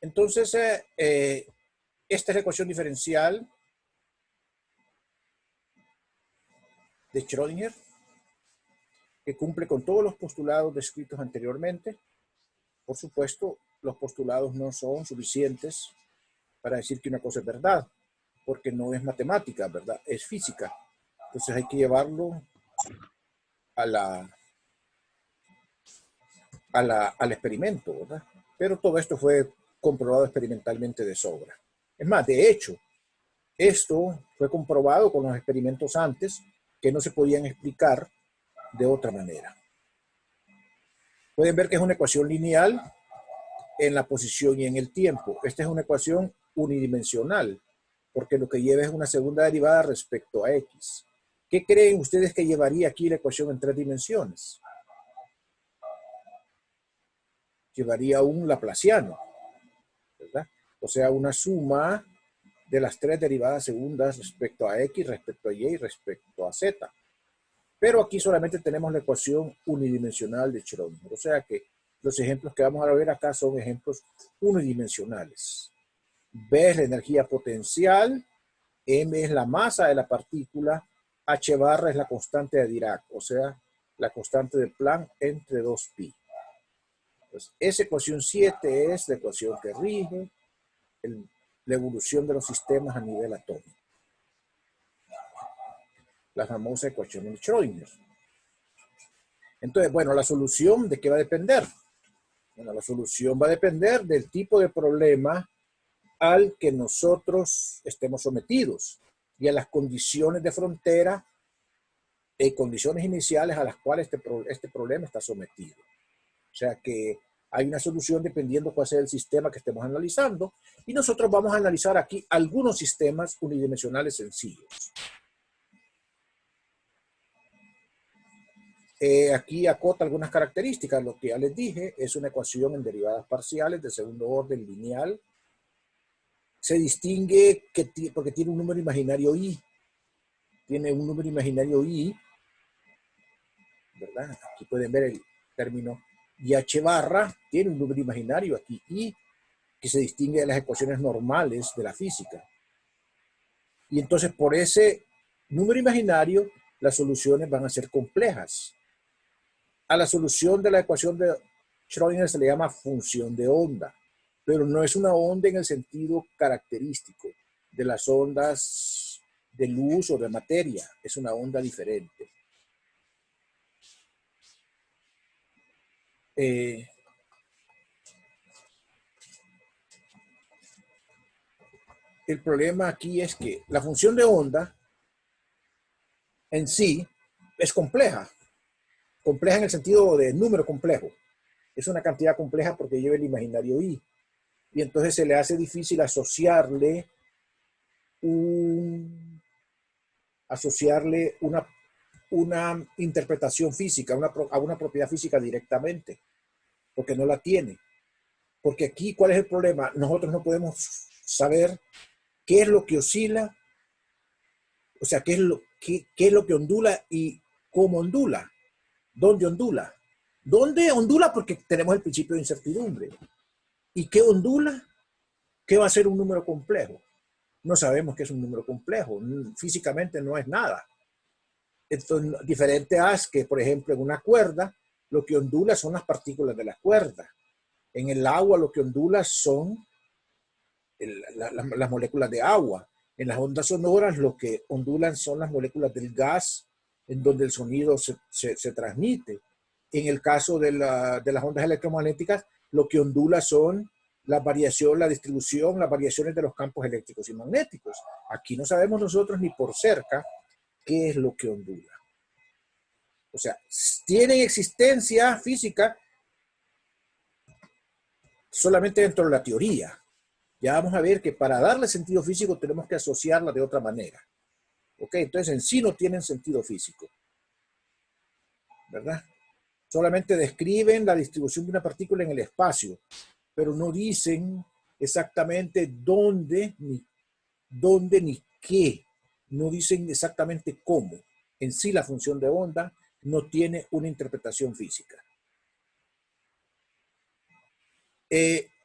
Entonces, esta es la ecuación diferencial de Schrödinger, que cumple con todos los postulados descritos anteriormente. Por supuesto, los postulados no son suficientes para decir que una cosa es verdad, porque no es matemática, ¿verdad? Es física. Entonces hay que llevarlo al experimento, ¿verdad? Pero todo esto fue comprobado experimentalmente de sobra. Es más, de hecho, esto fue comprobado con los experimentos antes que no se podían explicar de otra manera. Pueden ver que es una ecuación lineal en la posición y en el tiempo. Esta es una ecuación unidimensional, porque lo que lleva es una segunda derivada respecto a x. ¿Qué creen ustedes que llevaría aquí la ecuación en 3 dimensiones? Llevaría un laplaciano, ¿verdad? O sea, una suma de las 3 derivadas segundas respecto a x, respecto a y y respecto a z. Pero aquí solamente tenemos la ecuación unidimensional de Schrödinger. O sea que los ejemplos que vamos a ver acá son ejemplos unidimensionales. B es la energía potencial, M es la masa de la partícula, H barra es la constante de Dirac, o sea, la constante de Planck entre 2pi. Entonces, esa ecuación 7 es la ecuación que rige la evolución de los sistemas a nivel atómico. La famosa ecuación de Schrödinger. Entonces, bueno, la solución, ¿de qué va a depender? Bueno, la solución va a depender del tipo de problema al que nosotros estemos sometidos y a las condiciones de frontera y condiciones iniciales a las cuales este problema está sometido. O sea que hay una solución dependiendo cuál sea el sistema que estemos analizando, y nosotros vamos a analizar aquí algunos sistemas unidimensionales sencillos. Aquí acota algunas características. Lo que ya les dije es una ecuación en derivadas parciales de segundo orden lineal. Se distingue porque tiene un número imaginario i. Tiene un número imaginario i, ¿verdad? Aquí pueden ver el término. Y h barra tiene un número imaginario aquí i, que se distingue de las ecuaciones normales de la física. Y entonces por ese número imaginario las soluciones van a ser complejas. A la solución de la ecuación de Schrödinger se le llama función de onda, pero no es una onda en el sentido característico de las ondas de luz o de materia, es una onda diferente. El problema aquí es que la función de onda en sí es compleja en el sentido de número complejo. Es una cantidad compleja porque lleva el imaginario i. Y entonces se le hace difícil asociarle una interpretación física, a una propiedad física directamente, porque no la tiene. Porque aquí, ¿cuál es el problema? Nosotros no podemos saber qué es lo que oscila, o sea, qué es lo que ondula y cómo ondula, dónde ondula. ¿Dónde ondula? Porque tenemos el principio de incertidumbre. ¿Y qué ondula? ¿Qué va a ser un número complejo? No sabemos qué es un número complejo. Físicamente no es nada. Entonces, diferente a que, por ejemplo, en una cuerda, lo que ondula son las partículas de la cuerda. En el agua lo que ondula son las moléculas de agua. En las ondas sonoras lo que ondulan son las moléculas del gas en donde el sonido se transmite. En el caso de las ondas electromagnéticas, lo que ondula son la variación, la distribución, las variaciones de los campos eléctricos y magnéticos. Aquí no sabemos nosotros ni por cerca qué es lo que ondula. O sea, tienen existencia física solamente dentro de la teoría. Ya vamos a ver que para darle sentido físico tenemos que asociarla de otra manera. ¿Ok? Entonces en sí no tienen sentido físico. ¿Verdad? Solamente describen la distribución de una partícula en el espacio, pero no dicen exactamente dónde ni qué. No dicen exactamente cómo. En sí la función de onda no tiene una interpretación física.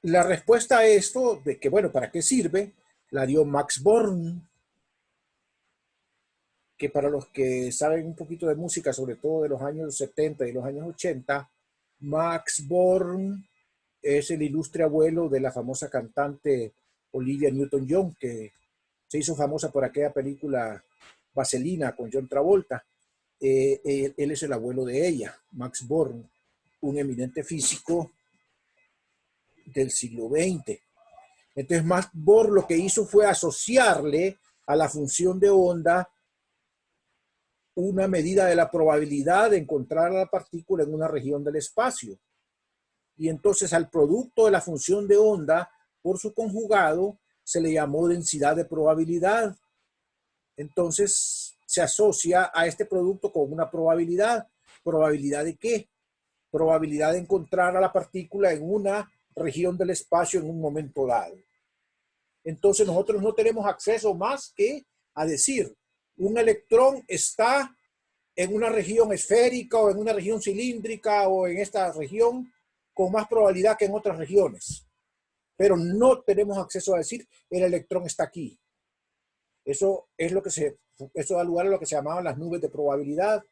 La respuesta a esto, de que, bueno, ¿para qué sirve? La dio Max Born, que para los que saben un poquito de música, sobre todo de los años 70 y los años 80, Max Born es el ilustre abuelo de la famosa cantante Olivia Newton-John, que se hizo famosa por aquella película Vaselina con John Travolta. Él es el abuelo de ella, Max Born, un eminente físico del siglo XX. Entonces, Max Born lo que hizo fue asociarle a la función de onda una medida de la probabilidad de encontrar a la partícula en una región del espacio. Y entonces al producto de la función de onda, por su conjugado, se le llamó densidad de probabilidad. Entonces se asocia a este producto con una probabilidad. ¿Probabilidad de qué? Probabilidad de encontrar a la partícula en una región del espacio en un momento dado. Entonces nosotros no tenemos acceso más que a decir, un electrón está en una región esférica o en una región cilíndrica o en esta región con más probabilidad que en otras regiones. Pero no tenemos acceso a decir, el electrón está aquí. Eso da lugar a lo que se llamaban las nubes de probabilidad,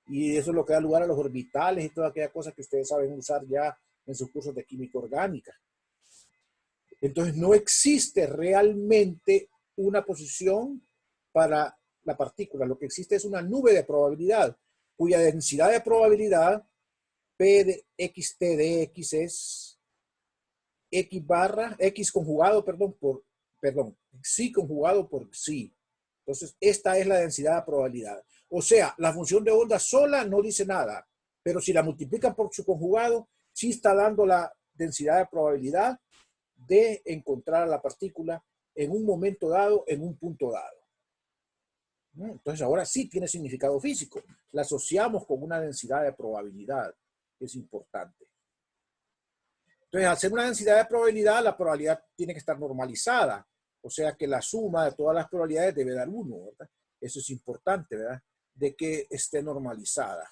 y eso es lo que da lugar a los orbitales y todas aquellas cosas que ustedes saben usar ya en sus cursos de química orgánica. Entonces no existe realmente una posición para la partícula. Lo que existe es una nube de probabilidad, cuya densidad de probabilidad, P de xt de x, es x conjugado, psi conjugado por psi. Entonces, esta es la densidad de probabilidad. O sea, la función de onda sola no dice nada, pero si la multiplican por su conjugado, sí está dando la densidad de probabilidad de encontrar a la partícula en un momento dado, en un punto dado. Entonces, ahora sí tiene significado físico. La asociamos con una densidad de probabilidad, que es importante. Entonces, al ser una densidad de probabilidad, la probabilidad tiene que estar normalizada. O sea que la suma de todas las probabilidades debe dar 1, ¿verdad? Eso es importante, ¿verdad? De que esté normalizada.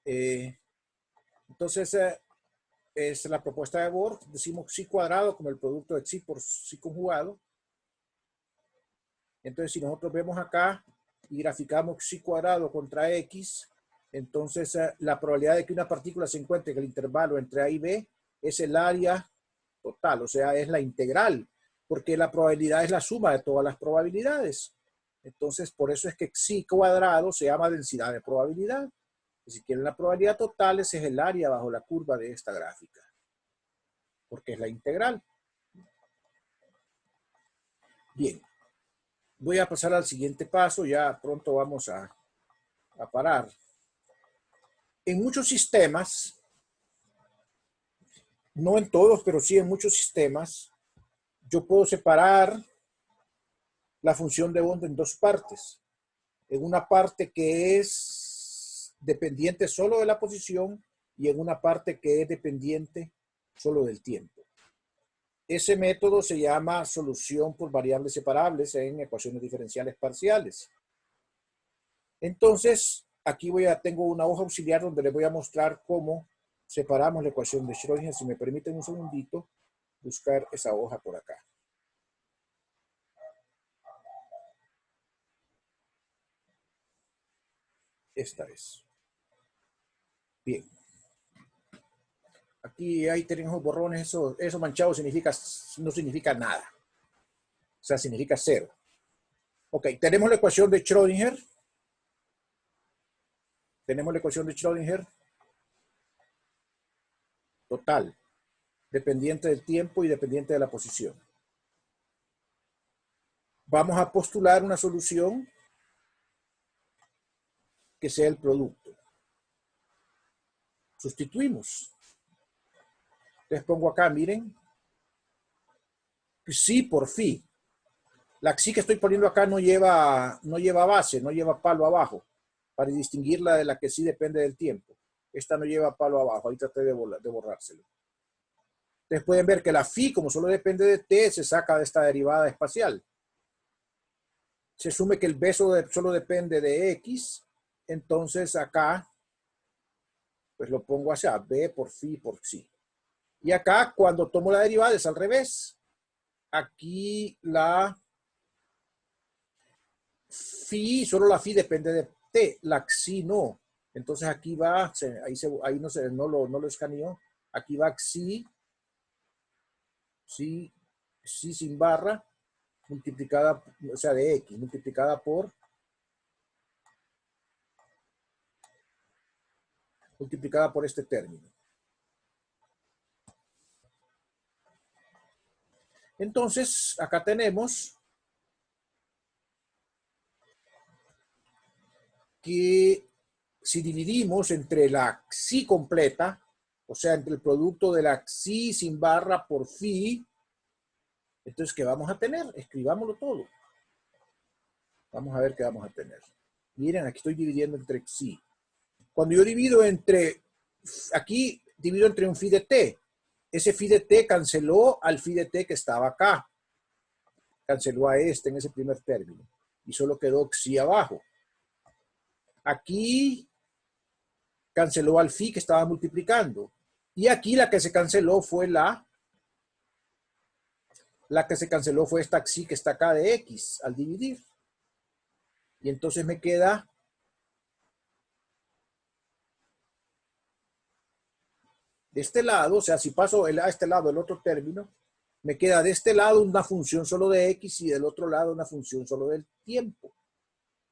Entonces, es la propuesta de Bohr. Decimos psi cuadrado como el producto de psi por psi conjugado. Entonces, si nosotros vemos acá y graficamos psi cuadrado contra x, entonces la probabilidad de que una partícula se encuentre en el intervalo entre A y B es el área total, o sea, es la integral, porque la probabilidad es la suma de todas las probabilidades. Entonces, por eso es que psi cuadrado se llama densidad de probabilidad. Y si quieren la probabilidad total, ese es el área bajo la curva de esta gráfica, porque es la integral. Bien, voy a pasar al siguiente paso, ya pronto vamos a parar. En muchos sistemas, no en todos, pero sí en muchos sistemas, yo puedo separar la función de onda en dos partes. En una parte que es dependiente solo de la posición y en una parte que es dependiente solo del tiempo. Ese método se llama solución por variables separables en ecuaciones diferenciales parciales. Entonces, aquí tengo una hoja auxiliar donde les voy a mostrar cómo separamos la ecuación de Schrödinger. Si me permiten un segundito, buscar esa hoja por acá. Esta es. Bien. Aquí ahí tenemos borrones, eso manchado no significa nada. O sea, significa cero. Ok, tenemos la ecuación de Schrödinger. Tenemos la ecuación de Schrödinger total, dependiente del tiempo y dependiente de la posición. Vamos a postular una solución que sea el producto. Sustituimos. Les pongo acá, miren, psi por phi. La psi que estoy poniendo acá no lleva base, no lleva palo abajo, para distinguirla de la que sí depende del tiempo. Esta no lleva palo abajo, ahí traté de borrárselo. Ustedes pueden ver que la phi, como solo depende de t, se saca de esta derivada espacial. Se asume que el b solo depende de x, entonces acá, pues lo pongo hacia b por phi por psi. Y acá, cuando tomo la derivada, es al revés. Aquí la phi, solo la phi depende de t, la xi no. Entonces aquí va, ahí no lo escaneó. Aquí va xi, xi sin barra, multiplicada, o sea, de x, multiplicada por este término. Entonces, acá tenemos que si dividimos entre la xi completa, o sea, entre el producto de la xi sin barra por phi, entonces, ¿qué vamos a tener? Escribámoslo todo. Vamos a ver qué vamos a tener. Miren, aquí estoy dividiendo entre xi. Cuando yo divido aquí divido entre un phi de t. Ese phi de t canceló al phi de t que estaba acá. Canceló a este en ese primer término. Y solo quedó xi abajo. Aquí canceló al phi que estaba multiplicando. Y aquí la que se canceló fue esta xi que está acá de x al dividir. Y entonces me queda de este lado, o sea, si paso a este lado el otro término, me queda de este lado una función solo de x y del otro lado una función solo del tiempo.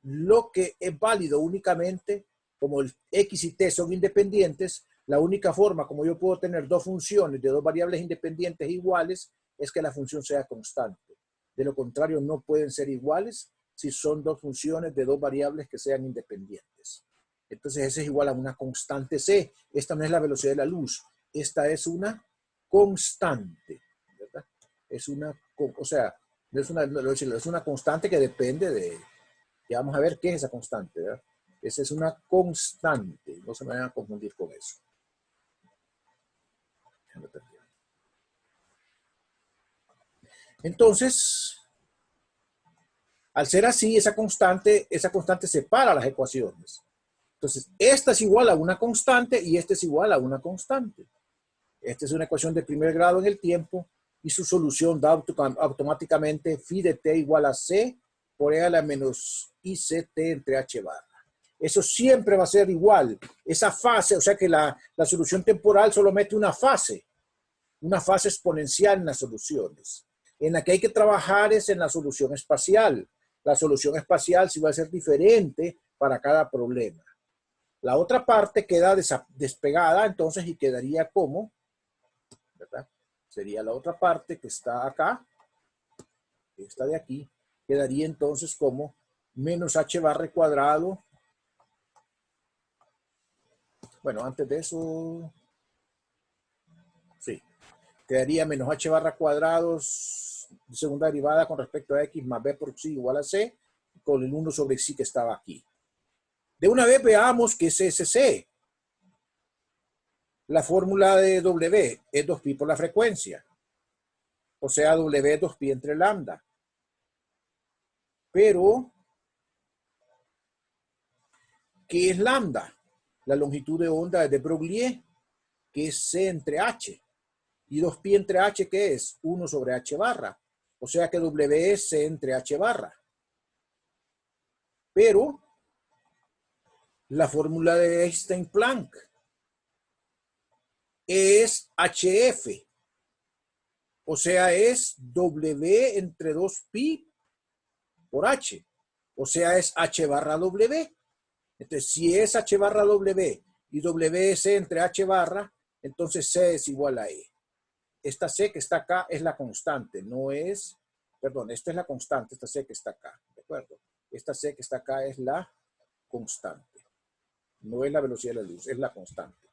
Lo que es válido únicamente, como el x y t son independientes, la única forma como yo puedo tener dos funciones de dos variables independientes iguales es que la función sea constante. De lo contrario, no pueden ser iguales si son dos funciones de dos variables que sean independientes. Entonces, ese es igual a una constante c. Esta no es la velocidad de la luz. Esta es una constante, ¿verdad? Es una constante que depende de... Ya vamos a ver qué es esa constante, ¿verdad? Esa es una constante. No se me vayan a confundir con eso. Entonces, al ser así, esa constante separa las ecuaciones. Entonces, esta es igual a una constante y esta es igual a una constante. Esta es una ecuación de primer grado en el tiempo y su solución da automáticamente phi de t igual a c por e a la menos ict entre h barra. Eso siempre va a ser igual. Esa fase, o sea que la solución temporal solo mete una fase exponencial en las soluciones. En la que hay que trabajar es en la solución espacial. La solución espacial sí va a ser diferente para cada problema. La otra parte queda despegada entonces y quedaría como, ¿verdad? Sería la otra parte que está acá, esta de aquí, quedaría entonces como menos h barra cuadrado. Bueno, antes de eso, sí, quedaría menos h barra cuadrados de segunda derivada con respecto a x más b por xi igual a c, con el 1 sobre xi que estaba aquí. De una vez veamos qué es SC. La fórmula de W es 2pi por la frecuencia. O sea, W es 2pi entre lambda. Pero, ¿qué es lambda? La longitud de onda de Broglie, que es C entre H. Y 2pi entre H, ¿qué es? 1 sobre H barra. O sea que W es C entre H barra. Pero, la fórmula de Einstein-Planck es HF. O sea, es W entre 2pi por H. O sea, es H barra W. Entonces, si es H barra W y W es C entre H barra, entonces C es igual a E. Esta C que está acá es la constante, no es, perdón, esta es la constante, esta C que está acá, ¿de acuerdo? Esta C que está acá es la constante. No es la velocidad de la luz, es la constante.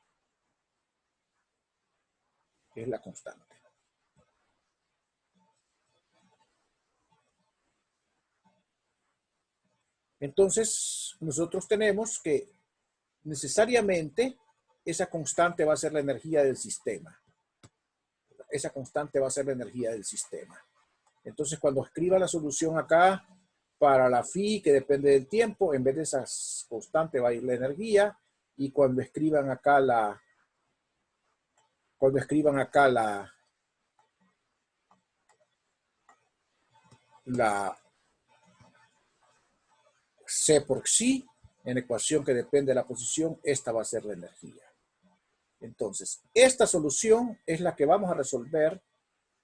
Es la constante. Entonces, nosotros tenemos que necesariamente esa constante va a ser la energía del sistema. Esa constante va a ser la energía del sistema. Entonces, cuando escriba la solución acá para la phi, que depende del tiempo, en vez de esa constante va a ir la energía. Y cuando escriban acá cuando escriban acá la C por sí, en ecuación que depende de la posición, esta va a ser la energía. Entonces, esta solución es la que vamos a resolver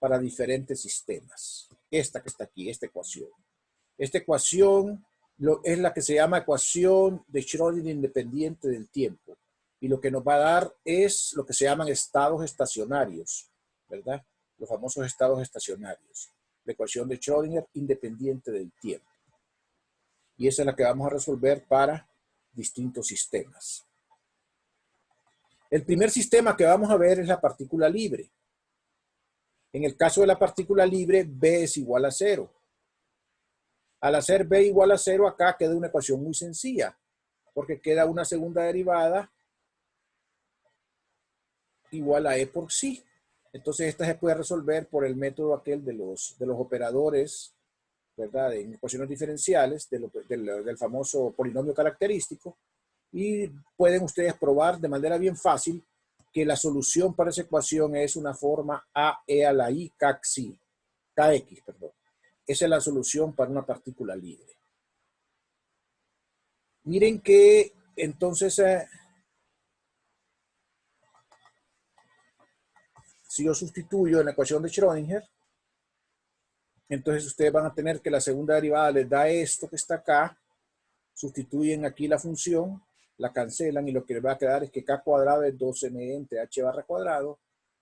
para diferentes sistemas. Esta que está aquí, esta ecuación. Esta ecuación es la que se llama ecuación de Schrödinger independiente del tiempo. Y lo que nos va a dar es lo que se llaman estados estacionarios, ¿verdad? Los famosos estados estacionarios. La ecuación de Schrödinger independiente del tiempo. Y esa es la que vamos a resolver para distintos sistemas. El primer sistema que vamos a ver es la partícula libre. En el caso de la partícula libre, B es igual a 0. Al hacer B igual a 0, acá queda una ecuación muy sencilla, porque queda una segunda derivada igual a E por sí. Entonces esta se puede resolver por el método aquel de los operadores, ¿verdad? En ecuaciones diferenciales, del famoso polinomio característico. Y pueden ustedes probar de manera bien fácil que la solución para esa ecuación es una forma AE a la I KX, perdón. Esa es la solución para una partícula libre. Miren que entonces, si yo sustituyo en la ecuación de Schrödinger, entonces ustedes van a tener que la segunda derivada les da esto que está acá, sustituyen aquí la función, la cancelan y lo que les va a quedar es que K cuadrado es 2m entre H barra cuadrado,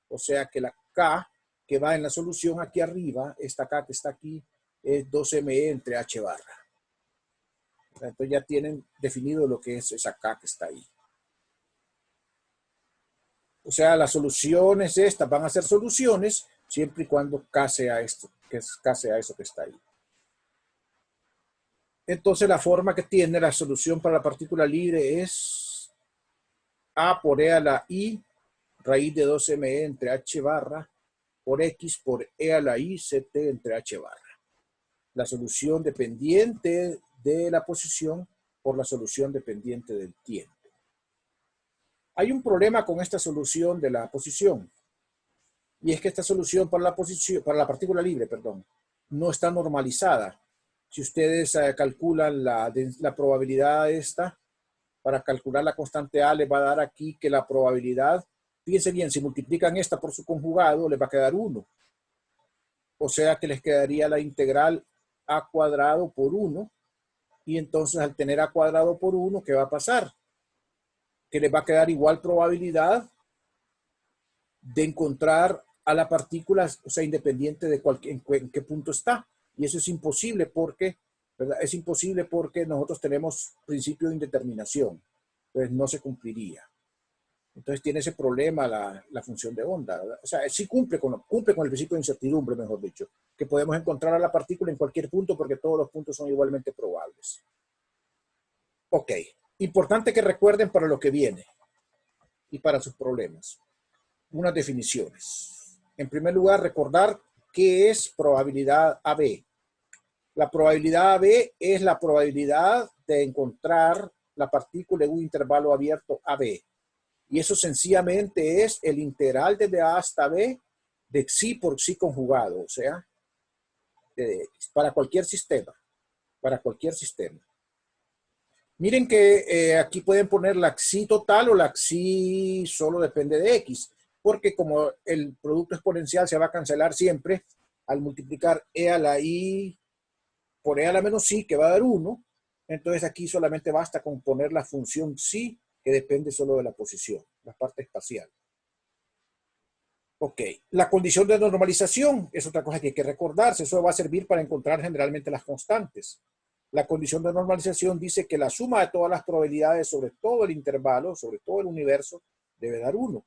o sea que la K que va en la solución aquí arriba, esta K que está aquí, es 2m entre H barra. Entonces ya tienen definido lo que es esa K que está ahí. O sea, las soluciones estas van a ser soluciones siempre y cuando K sea esto, que es K sea eso que está ahí. Entonces la forma que tiene la solución para la partícula libre es A por E a la I, raíz de 2m entre H barra, por X por E a la I, CT entre H barra. La solución dependiente de la posición por la solución dependiente del tiempo. Hay un problema con esta solución de la posición. Y es que esta solución para la partícula libre, perdón, no está normalizada. Si ustedes calculan la probabilidad esta, para calcular la constante A, les va a dar aquí que la probabilidad, fíjense bien, si multiplican esta por su conjugado, les va a quedar 1. O sea que les quedaría la integral A cuadrado por 1. Y entonces al tener A cuadrado por 1, ¿qué va a pasar? Que les va a quedar igual probabilidad de encontrar a la partícula, o sea, independiente de en qué punto está. Y eso es imposible porque, ¿verdad? Es imposible porque nosotros tenemos principio de indeterminación. Entonces no se cumpliría. Entonces tiene ese problema la función de onda, ¿verdad? O sea, sí cumple con el principio de incertidumbre, mejor dicho, que podemos encontrar a la partícula en cualquier punto porque todos los puntos son igualmente probables. Ok, importante que recuerden para lo que viene y para sus problemas. Unas definiciones. En primer lugar, recordar qué es probabilidad AB. La probabilidad AB es la probabilidad de encontrar la partícula en un intervalo abierto AB. Y eso sencillamente es el integral desde A hasta B de xi por xi conjugado, o sea, de x, para cualquier sistema. Para cualquier sistema. Miren que aquí pueden poner la xi total o la xi solo depende de x, porque como el producto exponencial se va a cancelar siempre, al multiplicar e a la i por e a la menos i, que va a dar 1, entonces aquí solamente basta con poner la función xi, que depende solo de la posición, la parte espacial. Ok, la condición de normalización es otra cosa que hay que recordarse, eso va a servir para encontrar generalmente las constantes. La condición de normalización dice que la suma de todas las probabilidades sobre todo el intervalo, sobre todo el universo, debe dar 1.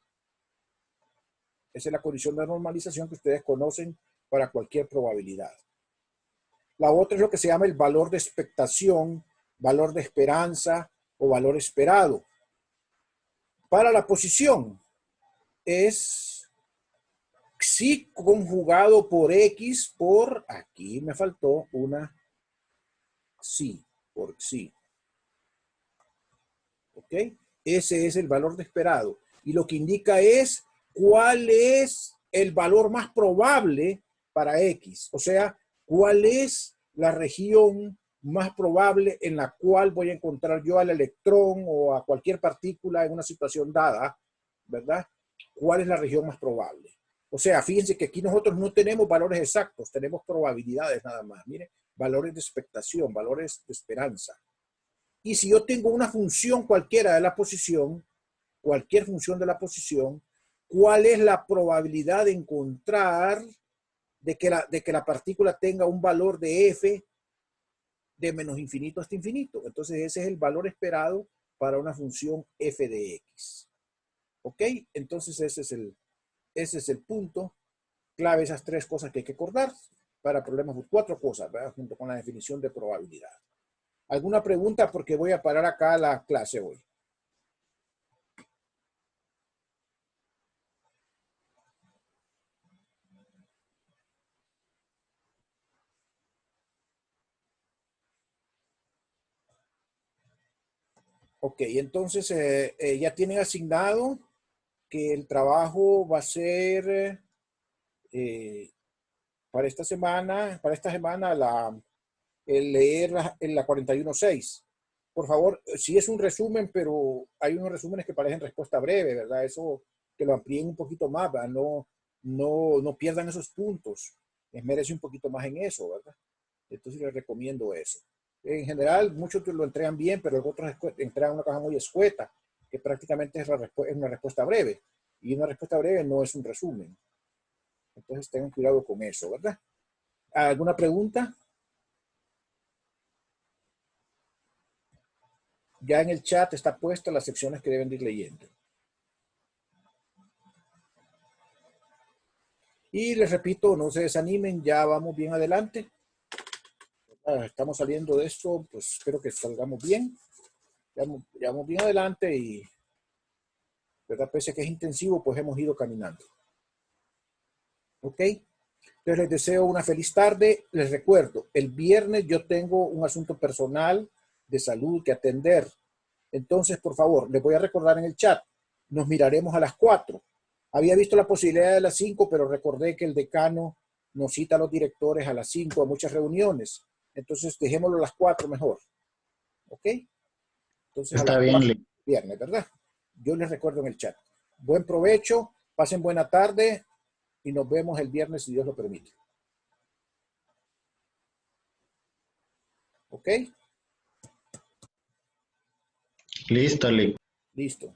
Esa es la condición de normalización que ustedes conocen para cualquier probabilidad. La otra es lo que se llama el valor de expectación, valor de esperanza o valor esperado. Para la posición es xi conjugado por x por, aquí me faltó una xi, por xi. ¿Ok? Ese es el valor de esperado. Y lo que indica es cuál es el valor más probable para X. O sea, cuál es la región más probable en la cual voy a encontrar yo al electrón o a cualquier partícula en una situación dada, ¿verdad? ¿Cuál es la región más probable? O sea, fíjense que aquí nosotros no tenemos valores exactos, tenemos probabilidades nada más. Miren, valores de expectación, valores de esperanza. Y si yo tengo una función cualquiera de la posición, cualquier función de la posición, ¿cuál es la probabilidad de encontrar de que la partícula tenga un valor de f de menos infinito hasta infinito? Entonces ese es el valor esperado para una función f de x. ¿Ok? Entonces ese es el punto clave, esas tres cosas que hay que acordar para problemas, cuatro cosas, ¿verdad? Junto con la definición de probabilidad. ¿Alguna pregunta? Porque voy a parar acá la clase hoy. Ok, entonces ya tienen asignado que el trabajo va a ser para esta semana el leer la 41.6. Por favor, sí es un resumen, pero hay unos resúmenes que parecen respuesta breve, ¿verdad? Eso que lo amplíen un poquito más, ¿verdad? No pierdan esos puntos. Esmérese un poquito más en eso, ¿verdad? Entonces les recomiendo eso. En general, muchos lo entregan bien, pero otros entregan una caja muy escueta, que prácticamente es una respuesta breve. Y una respuesta breve no es un resumen. Entonces tengan cuidado con eso, ¿verdad? ¿Alguna pregunta? Ya en el chat está puesta las secciones que deben ir leyendo. Y les repito, no se desanimen, ya vamos bien adelante. Estamos saliendo de esto, pues espero que salgamos bien. Ya vamos bien adelante y, ¿verdad? Pese a que es intensivo, pues hemos ido caminando. ¿Ok? Entonces les deseo una feliz tarde. Les recuerdo, el viernes yo tengo un asunto personal de salud que atender. Entonces, por favor, les voy a recordar en el chat, nos miraremos a las 4. Había visto la posibilidad de las 5, pero recordé que el decano nos cita a los directores a las 5 a muchas reuniones. Entonces, dejémoslo a las 4 mejor. ¿Ok? Entonces, a las Está bien, 4 viernes, ¿verdad? Yo les recuerdo en el chat. Buen provecho, pasen buena tarde y nos vemos el viernes si Dios lo permite. ¿Ok? listo, Lee. Listo.